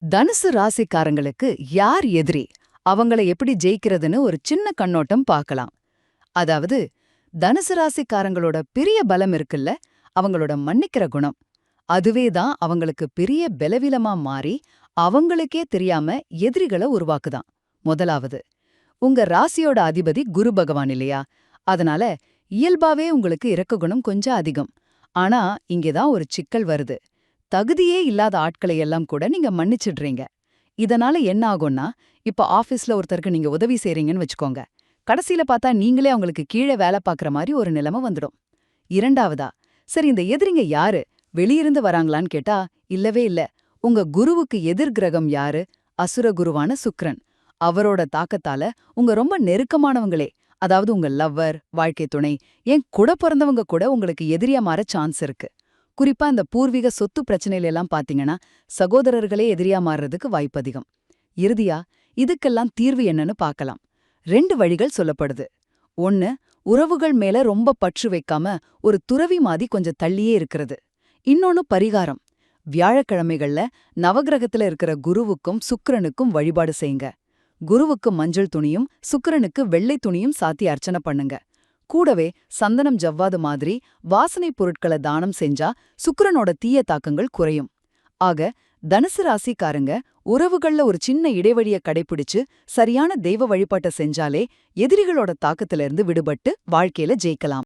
தனுசு ராசிக்காரங்களுக்கு யார் எதிரி, அவங்கள எப்படி ஜெயிக்கிறதுன்னு ஒரு சின்ன கண்ணோட்டம் பார்க்கலாம். அதாவது, தனுசு ராசிக்காரங்களோட பெரிய பலம் இருக்குல்ல, அவங்களோட மன்னிக்கிற குணம். அதுவே தான் அவங்களுக்கு பெரிய பலவீனமா மாறி, அவங்களுக்கே தெரியாம எதிரிகளை உருவாக்குதாம். முதலாவது, உங்க ராசியோட அதிபதி குரு பகவான் இல்லையா? அதனால இயல்பாவே உங்களுக்கு இரக்க குணம் கொஞ்சம் அதிகம். ஆனா இங்கதான் ஒரு சிக்கல் வருது. தகுதியே இல்லாத ஆட்களை எல்லாம் கூட நீங்க மன்னிச்சிடுறீங்க. இதனால என்ன ஆகும்னா, இப்ப ஆபீஸ்ல ஒருத்தருக்கு நீங்க உதவி செய்றீங்கன்னு வச்சுக்கோங்க. கடைசியில பார்த்தா நீங்களே அவங்களுக்கு கீழே வேலை பார்க்குற மாதிரி ஒரு நிலைமை வந்துடும். இரண்டாவதா, சரி இந்த எதிரிங்க யாரு? வெளியிருந்து வராங்களான்னு கேட்டா, இல்லவே இல்ல. உங்க குருவுக்கு எதிர் கிரகம் யாரு? அசுர குருவான சுக்கிரன். அவரோட தாக்கத்தால உங்க ரொம்ப நெருக்கமானவங்களே, அதாவது உங்க லவ்வர், வாழ்க்கை துணை, ஏன் கூட பிறந்தவங்க கூட உங்களுக்கு எதிரியா மாற சான்ஸ் இருக்கு. குறிப்பா இந்த பூர்வீக சொத்து பிரச்சனையில எல்லாம் பாத்தீங்கன்னா, சகோதரர்களே எதிரியா மாறுறதுக்கு வாய்ப்பு அதிகம். இறுதியா, இதுக்கெல்லாம் தீர்வு என்னன்னு பார்க்கலாம். 2 வழிகள் சொல்லப்படுது. ஒன்னு, உறவுகள் மேல ரொம்ப பற்று வைக்காம ஒரு துறவி மாதிரி கொஞ்சம் தள்ளியே இருக்கிறது. இன்னொன்னு பரிகாரம். வியாழக்கிழமைகள்ல நவகிரகத்துல இருக்கிற குருவுக்கும் சுக்கிரனுக்கும் வழிபாடு செய்யுங்க. குருவுக்கு மஞ்சள் துணியும் சுக்கிரனுக்கு வெள்ளை துணியும் சாத்தி அர்ச்சனை பண்ணுங்க. கூடவே சந்தனம் ஜவ்வாது மாதிரி வாசனை பொருட்களை தானம் செஞ்சா சுக்கிரனோட தீய தாக்கங்கள் குறையும். ஆக, தனுசு ராசிக்காரங்க உறவுகள்ல ஒரு சின்ன இடைவெளிய கடைபிடிச்சு சரியான தெய்வ வழிபாட்டை செஞ்சாலே எதிரிகளோட தாக்கத்திலிருந்து விடுபட்டு வாழ்க்கையில ஜெயிக்கலாம்.